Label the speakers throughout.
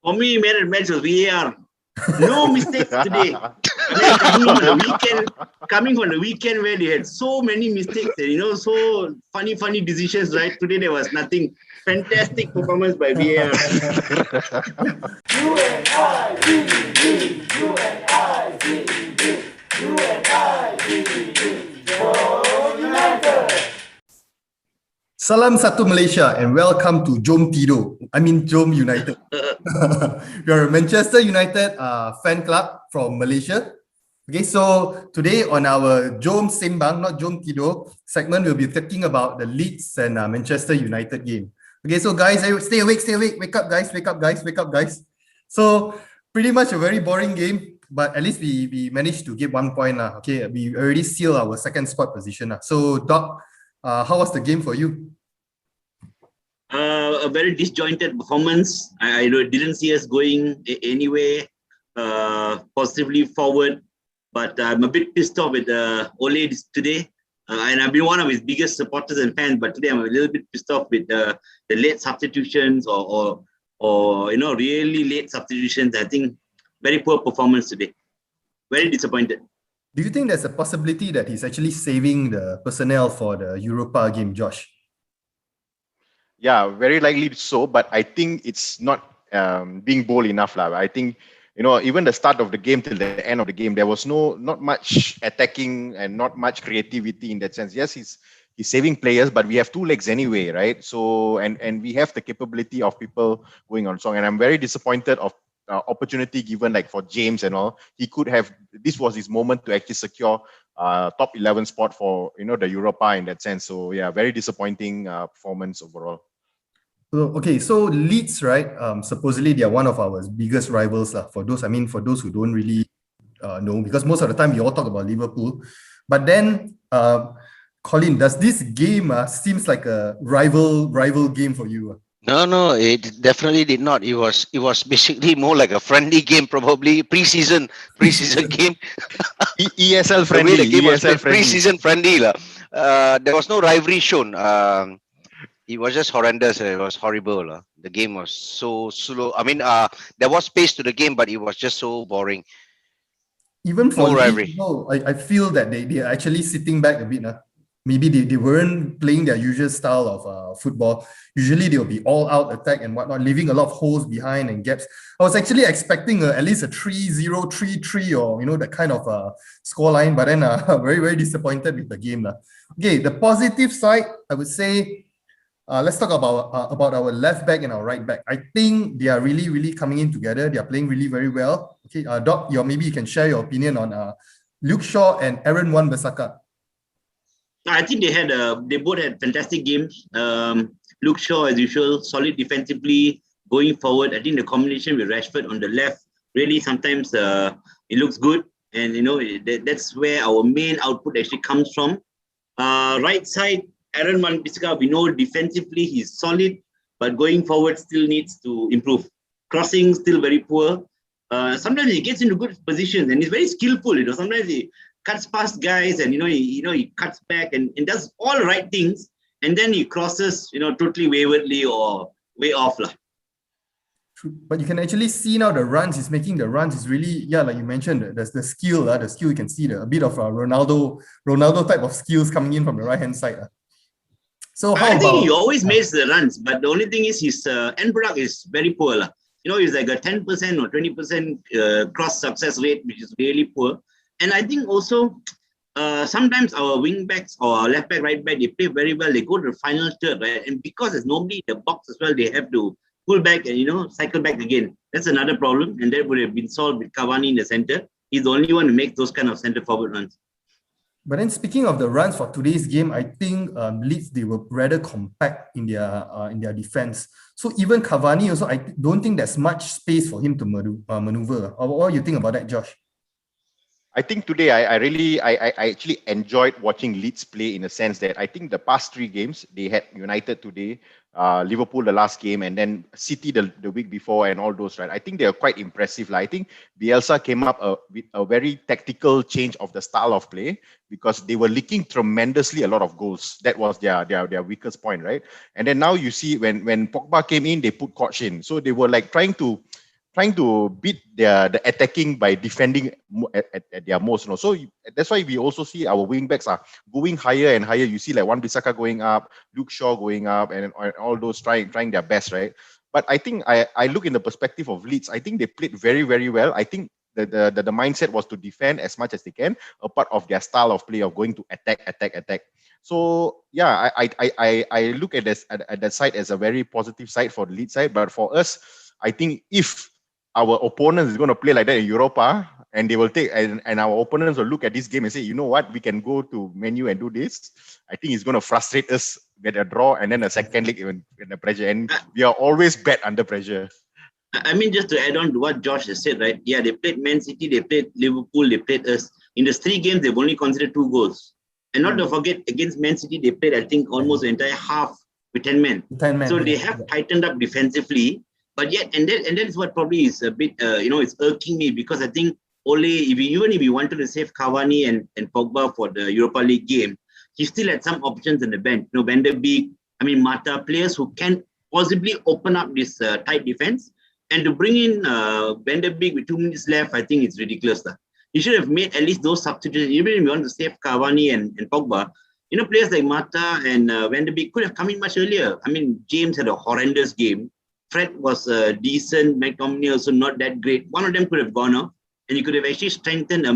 Speaker 1: For me, man of the match was VAR. No mistakes today. Coming on the weekend where they had so many mistakes and so funny decisions, right? Today there was nothing. Fantastic performance by VAR.
Speaker 2: Salam satu Malaysia and welcome to Jom United. We are a Manchester United fan club from Malaysia. Okay, so today on our Jom Sembang, not Jom Tidur segment, we'll be talking about the Leeds and Manchester United game. Okay, so guys, stay awake, wake up guys. So pretty much a very boring game, but at least we managed to get 1 point. Okay, we already sealed our second spot position. So Doc, how was the game for you?
Speaker 1: A very disjointed performance. I didn't see us going anywhere positively forward, but I'm a bit pissed off with Ole today. And I've been one of his biggest supporters and fans, but today I'm a little bit pissed off with the late substitutions or really late substitutions. I think very poor performance today. Very disappointed.
Speaker 2: Do you think there's a possibility that he's actually saving the personnel for the Europa game, Josh?
Speaker 3: Yeah, very likely so, but I think it's not being bold enough. I think, even the start of the game till the end of the game, there was not much attacking and not much creativity in that sense. Yes, he's saving players, but we have two legs anyway, right? So, and we have the capability of people going on strong. And I'm very disappointed of opportunity given like for James and all. He could have, this was his moment to actually secure top 11 spot for, the Europa in that sense. So yeah, very disappointing performance overall.
Speaker 2: Okay, so Leeds, right? Supposedly they are one of our biggest rivals. For those who don't really know, because most of the time we all talk about Liverpool. But then, Colin, does this game seems like a rival game for you?
Speaker 4: No, it definitely did not. It was basically more like a friendly game, probably preseason game.
Speaker 3: ESL friendly.
Speaker 4: The game was preseason friendly. There was no rivalry shown. It was just horrendous. It was horrible. The game was so slow. I mean, there was pace to the game, but it was just so boring.
Speaker 2: Even for no rivalry, I feel that they are actually sitting back a bit. Maybe they weren't playing their usual style of football. Usually they'll be all out attack and whatnot, leaving a lot of holes behind and gaps. I was actually expecting at least a 3-0, 3-3 or that kind of scoreline, but then very, very disappointed with the game. Okay, the positive side, I would say, let's talk about our left back and our right back. I think they are really, really coming in together. They are playing really very well. Okay, Doc, maybe you can share your opinion on Luke Shaw and Aaron Wan-Bissaka.
Speaker 1: I think they both had fantastic games. Luke Shaw, as usual, solid defensively, going forward. I think the combination with Rashford on the left, really sometimes it looks good. And, that's where our main output actually comes from. Right side, Aaron Wan-Bissaka, we know defensively he's solid, but going forward still needs to improve. Crossing still very poor. Sometimes he gets into good positions and he's very skillful. Sometimes he cuts past guys and he cuts back and does all the right things, and then he crosses totally waywardly or way off.
Speaker 2: But you can actually see now the runs he's making. The runs is really, like you mentioned, there's the skill. The skill, you can see a bit of Ronaldo type of skills coming in from the right hand side. So I
Speaker 1: think he always makes the runs, but the only thing is his end product is very poor. He's like a 10% or 20% cross success rate, which is really poor. And I think also sometimes our wing backs or our left back, right back, they play very well. They go to the final third, right? And because there's nobody in the box as well, they have to pull back and cycle back again. That's another problem, and that would have been solved with Cavani in the center. He's the only one who makes those kind of center forward runs.
Speaker 2: But then speaking of the runs for today's game, I think Leeds, they were rather compact in their defense. So even Cavani also, I don't think there's much space for him to maneuver. What do you think about that, Josh?
Speaker 3: I think today I actually enjoyed watching Leeds play, in a sense that I think the past 3 games, they had United today, Liverpool the last game, and then City the week before, and all those, right? I think they are quite impressive. I think Bielsa came up with a very tactical change of the style of play, because they were leaking tremendously a lot of goals. That was their weakest point, right? And then now you see when Pogba came in, they put Koch in. So they were like trying to trying to beat the attacking by defending at their most. So that's why we also see our wing backs are going higher and higher. You see like Wan-Bissaka going up, Luke Shaw going up, and all those trying their best, right? But I think I look in the perspective of Leeds. I think they played very, very well. I think the mindset was to defend as much as they can, a part of their style of play of going to attack. So yeah, I look at this at that side as a very positive side for the Leeds side. But for us, I think if our opponents is going to play like that in Europa, and they will take and our opponents will look at this game and say, you know what, we can go to Man U and do this. I think it's going to frustrate us, get a draw, and then a second leg in the pressure. And we are always bad under pressure.
Speaker 1: I mean, just to add on to what Josh has said, right? Yeah, they played Man City, they played Liverpool, they played us. In the 3 games, they've only considered 2 goals. And not to forget, against Man City, they played, I think, almost the entire half with 10 men.
Speaker 2: 10 men.
Speaker 1: So they have tightened up defensively. But yet, and that's what probably is a bit, it's irking me, because I think Ole, even if he wanted to save Cavani and Pogba for the Europa League game, he still had some options in the bench. Van der Beek, Mata, players who can possibly open up this tight defense. And to bring in Van der Beek with 2 minutes left, I think it's ridiculous. He should have made at least those substitutions, even if you want to save Cavani and Pogba. Players like Mata and Van der Beek could have come in much earlier. James had a horrendous game. Fred was decent. McTominay also not that great. One of them could have gone off, and you could have actually strengthened,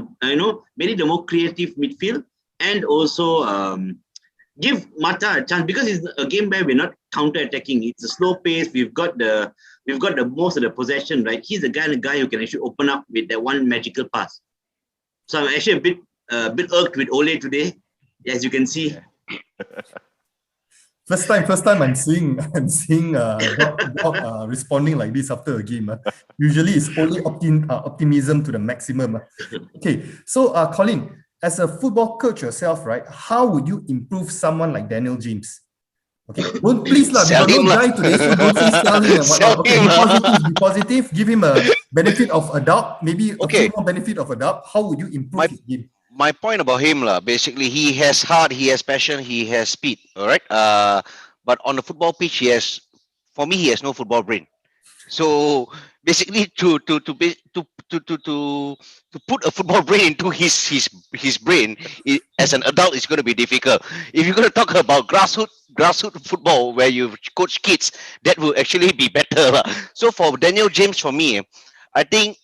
Speaker 1: made it a more creative midfield, and also give Mata a chance, because it's a game where we're not counter-attacking. It's a slow pace. We've got the most of the possession, right? He's the guy who can actually open up with that one magical pass. So I'm actually a bit irked with Ole today, as you can see.
Speaker 2: First time I'm seeing Bob responding like this after a game. Usually it's only optimism to the maximum. Okay, so Colin, as a football coach yourself, right? How would you improve someone like Daniel James? Okay, don't please lah. We got no guy today, so don't say sell him and whatnot. Okay, be positive. Give him a benefit of a doubt, maybe a few more benefit of a doubt. How would you improve his game?
Speaker 4: My point about him, basically, he has heart, he has passion, he has speed. All right. But on the football pitch, he has no football brain. So basically, to put a football brain into his brain as an adult is going to be difficult. If you're going to talk about grassroots football where you coach kids, that will actually be better. So for Daniel James, for me, I think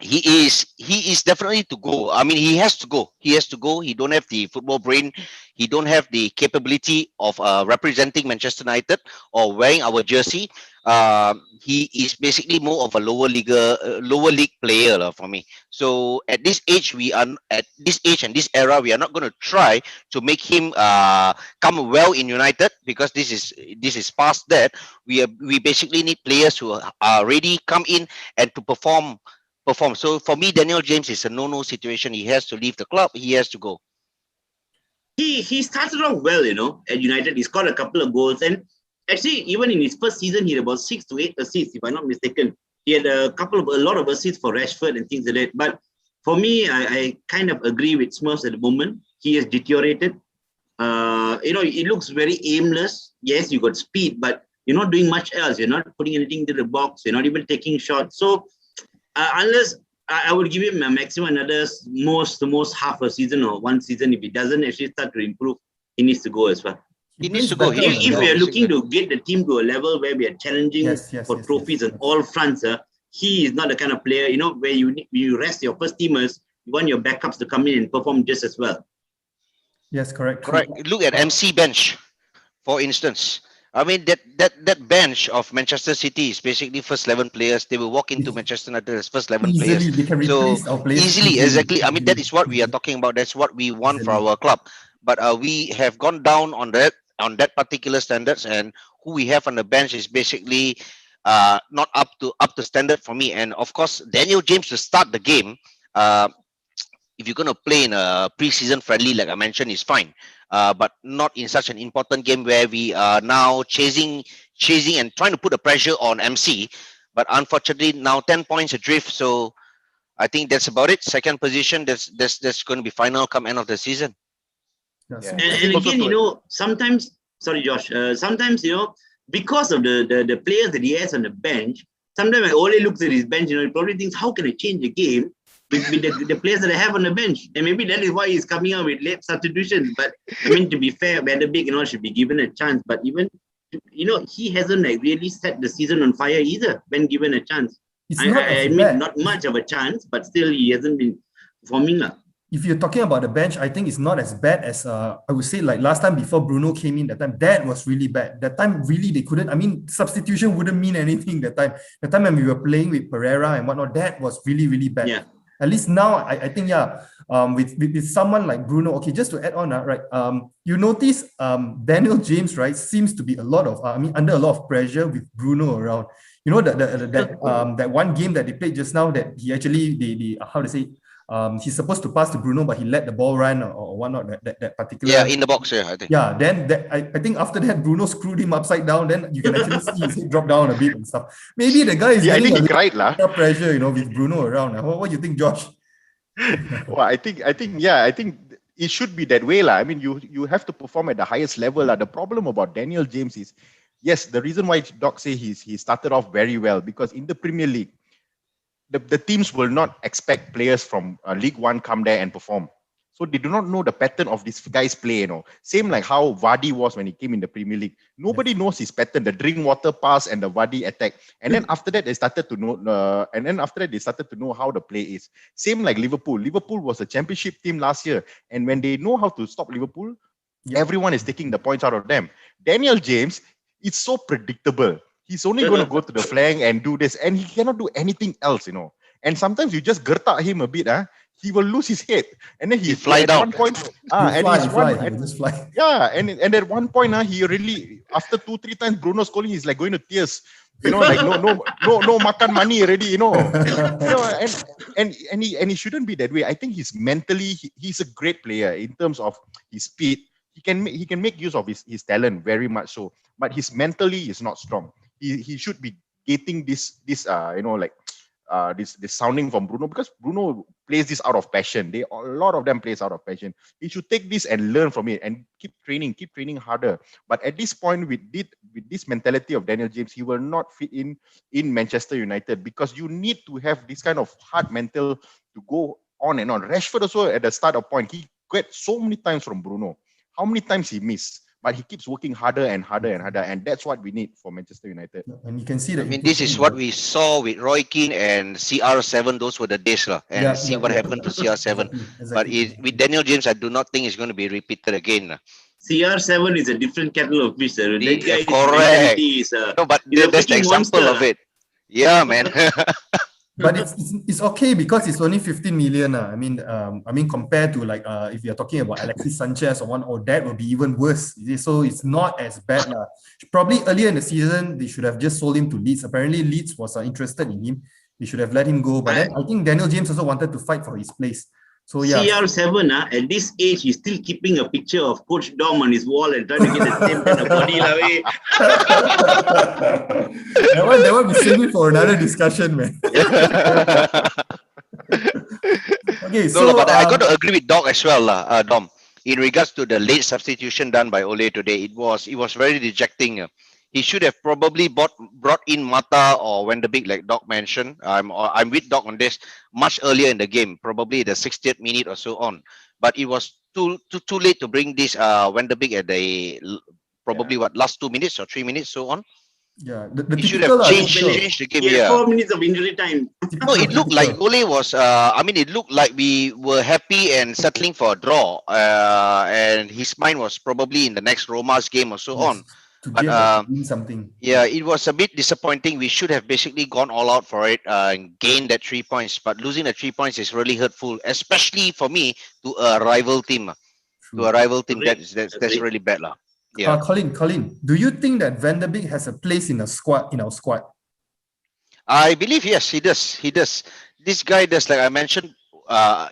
Speaker 4: he is definitely to go. He has to go. He don't have the football brain. He don't have the capability of representing Manchester United or wearing our jersey. He is basically more of a lower league player for me. So at this age and this era, we are not going to try to make him come well in United, because this is past that. We basically need players who are ready, come in and to perform. So for me, Daniel James is a no situation. He has to leave the club. He has to go.
Speaker 1: He started off well, at United. He scored a couple of goals, and actually, even in his first season, he had about 6 to 8 assists, if I'm not mistaken. He had a lot of assists for Rashford and things like that. But for me, I kind of agree with Smurfs at the moment. He has deteriorated. It looks very aimless. Yes, you got speed, but you're not doing much else. You're not putting anything into the box. You're not even taking shots. So unless I would give him a maximum another most half a season or 1 season. If he doesn't actually start to improve, he needs to go as well.
Speaker 4: He needs to go.
Speaker 1: If we are looking to get the team to a level where we are challenging for trophies on all fronts, he is not the kind of player, where you rest your first teamers, you want your backups to come in and perform just as well.
Speaker 2: Yes, correct.
Speaker 4: Look at MC bench, for instance. That bench of Manchester City is basically first 11 players. They will walk into Manchester United as first 11 players.
Speaker 2: They can replace our players
Speaker 4: easily, exactly. That is what we are talking about. That's what we want for our club. But we have gone down on that particular standards, and who we have on the bench is basically not up to standard for me. And of course, Daniel James to start the game. If you're going to play in a pre-season friendly, like I mentioned, is fine. But not in such an important game where we are now chasing and trying to put the pressure on MC. But unfortunately, now 10 points adrift. So I think that's about it. Second position, that's going to be final come end of the season.
Speaker 1: Yeah. And again, sometimes, sorry, Josh, sometimes, because of the players that he has on the bench, sometimes when Ole looks at his bench, he probably thinks, how can I change the game with the players that I have on the bench? And maybe that is why he's coming out with late substitutions. But I mean, to be fair, Van der Beek should be given a chance. But even, he hasn't really set the season on fire either when given a chance. I mean, not much of a chance, but still he hasn't been performing.
Speaker 2: If you're talking about the bench, I think it's not as bad as I would say like last time before Bruno came in. That was really bad. That time really they couldn't. I mean, substitution wouldn't mean anything that time. The time when we were playing with Pereira and whatnot, that was really, really bad. Yeah. At least now, I think with someone like Bruno. Okay, just to add on, right? You notice Daniel James, right, seems to be under a lot of pressure with Bruno around. That one game that they played just now that he actually how to say. He's supposed to pass to Bruno, but he let the ball run or whatnot. That particular.
Speaker 4: Yeah, in the box. Yeah, I think.
Speaker 2: Yeah. Then I think after that, Bruno screwed him upside down. Then you can actually see his head drop down a bit and stuff. Maybe the guy is getting a little pressure, with Bruno around. What do you think, Josh?
Speaker 3: Well, I think it should be that way, lah. I mean, you have to perform at the highest level, lah. The problem about Daniel James is, yes, the reason why Doc say he started off very well because in the Premier League. The teams will not expect players from League One come there and perform. So they do not know the pattern of this guy's play, Same like how Vardy was when he came in the Premier League. Nobody knows his pattern, the drink water pass and the Vardy attack. And then after that, they started to know, how the play is. Same like Liverpool. Liverpool was a championship team last year. And when they know how to stop Liverpool, everyone is taking the points out of them. Daniel James, it's so predictable. He's only going to go to the flank and do this, and he cannot do anything else, And sometimes you just gertak him a bit, he will lose his head, and then he fly down. One point,
Speaker 2: just fly.
Speaker 3: Yeah, and at one point, he really after 2-3 times Bruno scoring, he's like going to tears. Like no makan money already, and he shouldn't be that way. I think he's mentally he's a great player in terms of his speed. He can make use of his talent very much so, but his mentally is not strong. He should be getting this sounding from Bruno because Bruno plays this out of passion. A lot of them plays out of passion. He should take this and learn from it and keep training harder. But at this point, with this mentality of Daniel James, he will not fit in Manchester United because you need to have this kind of hard mental to go on and on. Rashford also at the start of point, he got so many times from Bruno. How many times he missed? But he keeps working harder and harder and harder, and that's what we need for Manchester United.
Speaker 2: And you can see that.
Speaker 4: I mean, this is what we saw with Roy Keane and CR7. Those were the days, and see what happened to CR7. Exactly. But with Daniel James, I do not think it's going to be repeated again.
Speaker 1: CR7 is a different kettle of fish.
Speaker 4: Correct. No, but that's the example of it. Yeah, man.
Speaker 2: But it's okay because it's only 15 million. I mean, compared to like if you're talking about Alexis Sanchez or that would be even worse. So it's not as bad. Probably earlier in the season they should have just sold him to Leeds. Apparently Leeds was interested in him. They should have let him go. But then I think Daniel James also wanted to fight for his place. So yeah.
Speaker 1: CR7 at this age he's still keeping a picture of Coach Dom on his wall and trying to get the same kind of body
Speaker 2: that one we save it for another discussion, man. Okay, so
Speaker 4: but I got to agree with Doc as well, Dom. In regards to the late substitution done by Ole today, it was very dejecting. He should have probably brought in Mata or Van der Beek, like Doc mentioned. I'm with Doc on this much earlier in the game, probably the 60th minute or so on. But it was too late to bring this Van der Beek at the last 2 minutes or 3 minutes so on.
Speaker 2: Yeah,
Speaker 4: he should have changed the game.
Speaker 1: Yeah, 4 minutes of injury time.
Speaker 4: No, it looked like Ole was. It looked like we were happy and settling for a draw, and his mind was probably in the next Roma's game or so on.
Speaker 2: But something.
Speaker 4: Yeah, it was a bit disappointing. We should have basically gone all out for it and gained that 3 points. But losing the 3 points is really hurtful, especially for me to a rival team. True. To a rival team, that's really bad, lah. Yeah.
Speaker 2: Colin, do you think that Van der Beek has a place in our squad?
Speaker 4: I believe yes, he does. This guy does, like I mentioned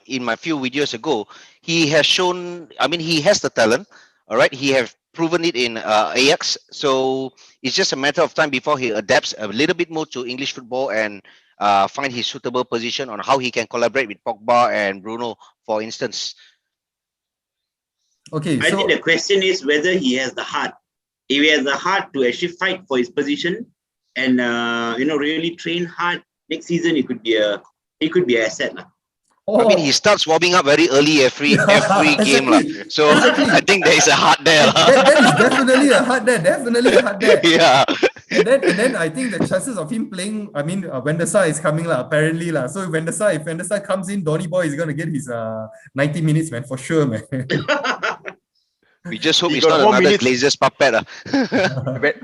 Speaker 4: in my few videos ago. He has shown. He has the talent. All right, he have proven it in Ajax. So it's just a matter of time before he adapts a little bit more to English football and find his suitable position on how he can collaborate with Pogba and Bruno, for instance.
Speaker 2: Okay,
Speaker 1: I think the question is whether he has the heart. If he has the heart to actually fight for his position, and really train hard, next season it could be an asset lah.
Speaker 4: I mean, he starts warming up very early every game.
Speaker 2: Exactly.
Speaker 4: So I think there is a heart there.
Speaker 2: That is definitely a heart there. Definitely a heart there.
Speaker 4: Yeah.
Speaker 2: And then I think the chances of him playing, I mean, When the Sa is coming apparently . So if When the Sa comes in, Donny Boy is going to get his 90 minutes, man, for sure, man.
Speaker 4: We just hope he's not another Glazers puppet.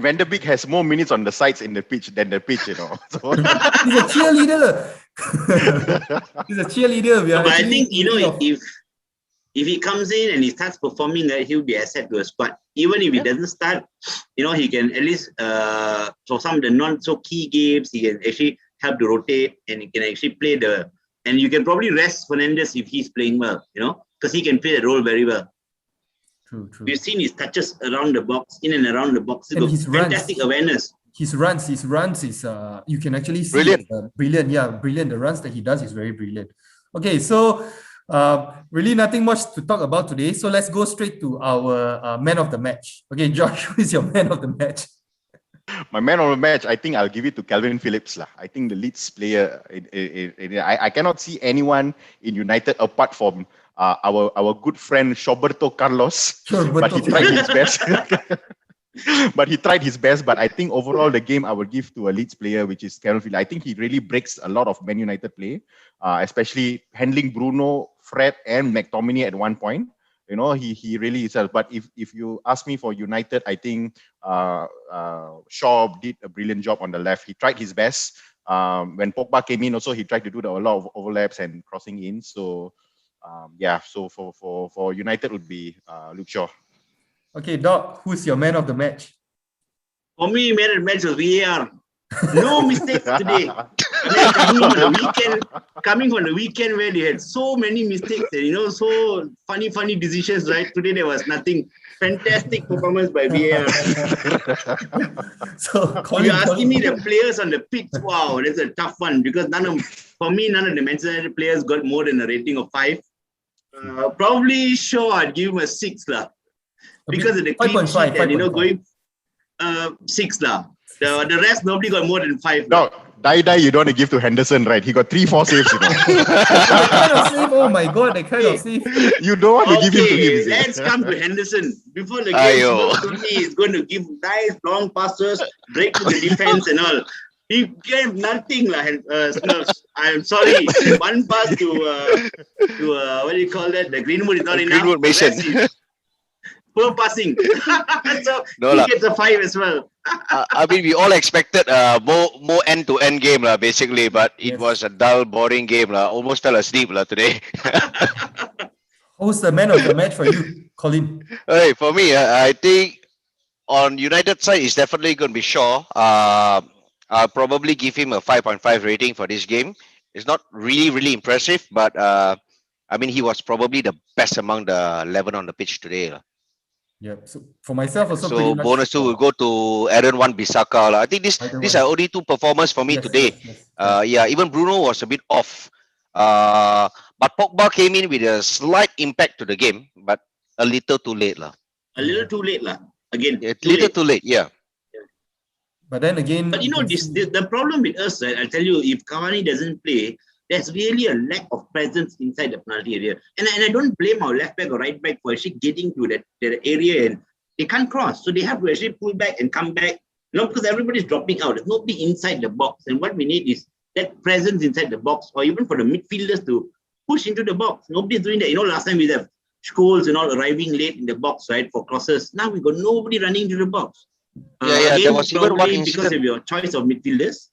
Speaker 3: Van der Beek has more minutes on the sides in the pitch than the pitch, So.
Speaker 2: He's a cheerleader. He's a cheerleader.
Speaker 1: But I think, if he comes in and he starts performing, he'll be asset to a squad. Even if he doesn't start, he can at least, for some of the not-so-key games, he can actually help to rotate and he can actually play and you can probably rest Fernandes if he's playing well, because he can play the role very well.
Speaker 2: True.
Speaker 1: We've seen his touches around the box, in and around the box.
Speaker 2: And his
Speaker 1: fantastic awareness.
Speaker 2: His runs is, you can actually see
Speaker 4: brilliant.
Speaker 2: Brilliant. Yeah, brilliant. The runs that he does is very brilliant. Okay, so really nothing much to talk about today. So let's go straight to our man of the match. Okay, Josh, who is your man of the match?
Speaker 3: My man of the match, I think I'll give it to Calvin Phillips. I think the Leeds player, I cannot see anyone in United apart from our good friend Shoberto Carlos, but he tried his best. But I think overall the game I would give to a Leeds player, which is Calvin Phillips. I think he really breaks a lot of Man United play, especially handling Bruno, Fred, and McTominay at one point. He really is. But if you ask me for United, I think Shaw did a brilliant job on the left. He tried his best. When Pogba came in, also he tried to do a lot of overlaps and crossing in. So. So for United would be Luke Shaw.
Speaker 2: Okay, Doc, who's your man of the match?
Speaker 1: For me, man of the match was VAR. No mistakes today. Coming from the weekend where they had so many mistakes and so funny decisions, right? Today there was nothing. Fantastic performance by VAR.
Speaker 2: So
Speaker 1: you're asking me the players on the pitch. Wow, that's a tough one because none of the Manchester United players got more than a rating of 5. Probably sure I'd give him a 6 lah. Because of the clean sheet and going 6 lah. The rest nobody got more than 5.
Speaker 3: No, Die you don't want to give to Henderson, right? He got 3-4 saves.
Speaker 2: That kind of save, oh my god, that kind of save.
Speaker 3: You don't want to give him to him.
Speaker 1: Let's come to Henderson. Before the game, he's going to give nice long passes, break to the defense and all. He gave nothing, Smurfs. I'm sorry. One pass to what do you call that? The Greenwood is not enough.
Speaker 4: Greenwood Mason.
Speaker 1: Poor passing. So he gets a 5 as well.
Speaker 4: I mean, we all expected more end-to-end game, basically, but it was a dull, boring game. Almost fell asleep today.
Speaker 2: Who's the man of the match for you, Colin?
Speaker 4: Hey, for me, I think on United side, it's definitely going to be Shaw. I'll probably give him a 5.5 rating for this game. It's not really impressive, but I mean, he was probably the best among the 11 on the pitch today.
Speaker 2: Yeah, so for myself also.
Speaker 4: So bonus 2 will go to Aaron Wan-Bissaka. I think these are only 2 performances for me today. Yes. Even Bruno was a bit off. But Pogba came in with a slight impact to the game, but a little too late.
Speaker 1: A little too late. Again.
Speaker 4: Too late, yeah.
Speaker 2: But then again...
Speaker 1: But the problem with us, I'll tell you, if Cavani doesn't play, there's really a lack of presence inside the penalty area. And I don't blame our left back or right back for actually getting to that area and they can't cross. So they have to actually pull back and come back. Because everybody's dropping out. There's nobody inside the box. And what we need is that presence inside the box or even for the midfielders to push into the box. Nobody's doing that. Last time we have Scholes and all arriving late in the box, right, for crosses. Now we got nobody running to the box.
Speaker 4: Again, there was even one incident.
Speaker 1: Because of your choice of midfielders.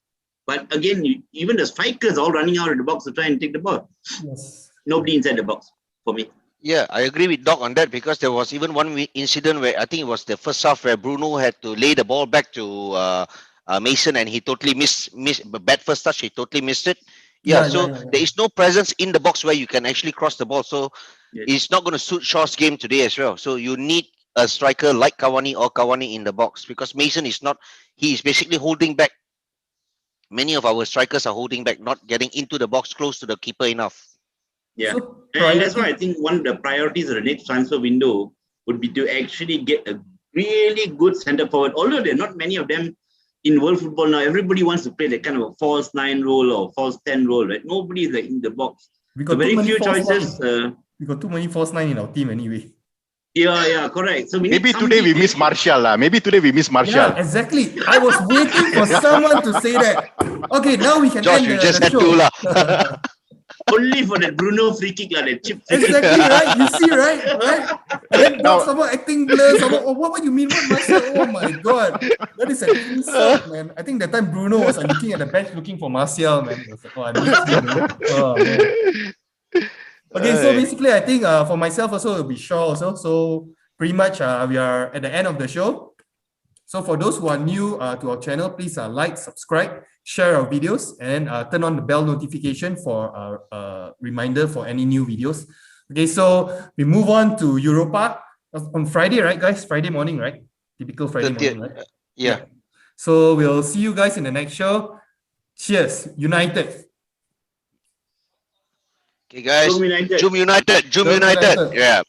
Speaker 1: But again, even the strikers all running out of the box to try and take the ball.
Speaker 2: Yes.
Speaker 1: Nobody inside the box for me.
Speaker 4: Yeah, I agree with Doc on that because there was even one incident where I think it was the first half where Bruno had to lay the ball back to Mason and he totally missed bad first touch. He totally missed it. There is no presence in the box where you can actually cross the ball. So it's not going to suit Shaw's game today as well. So you need a striker like Cavani in the box because Mason is not. He is basically holding back. Many of our strikers are holding back, not getting into the box close to the keeper enough.
Speaker 1: Yeah, and that's why I think one of the priorities of the next transfer window would be to actually get a really good centre forward. Although there are not many of them in world football now, everybody wants to play that kind of a false 9 role or false 10 role, right? Nobody is like in the box.
Speaker 2: We got
Speaker 1: very
Speaker 2: too many
Speaker 1: few
Speaker 2: false
Speaker 1: choices.
Speaker 2: nine. We got too many false 9 in our team anyway.
Speaker 1: Yeah, correct. So
Speaker 3: maybe today we miss Martial. Maybe today we miss Martial.
Speaker 2: Yeah, exactly. I was waiting for someone to say that. Okay, now we can
Speaker 4: Josh,
Speaker 2: end
Speaker 4: you
Speaker 2: the
Speaker 4: just had
Speaker 2: show.
Speaker 4: to lah.
Speaker 1: Only for that Bruno free kick, that chip.
Speaker 2: Exactly, right? You see, right? And then now someone acting blur. Someone, what do you mean? What Martial? Oh my god, that is an insult, man. I think that time Bruno was looking at the bench looking for Martial, man. He was like, oh, I miss you, man. Oh, man. Okay, so basically, I think for myself also, it'll be Shaw also. So pretty much, we are at the end of the show. So for those who are new to our channel, please like, subscribe, share our videos, and turn on the bell notification for a reminder for any new videos. Okay, so we move on to Europa on Friday, right, guys? Friday morning, right? Typical Friday morning, right?
Speaker 4: Yeah.
Speaker 2: So we'll see you guys in the next show. Cheers, United.
Speaker 4: Okay, guys.
Speaker 1: JomUnited.
Speaker 4: JomUnited.
Speaker 2: JomUnited.
Speaker 4: Yeah.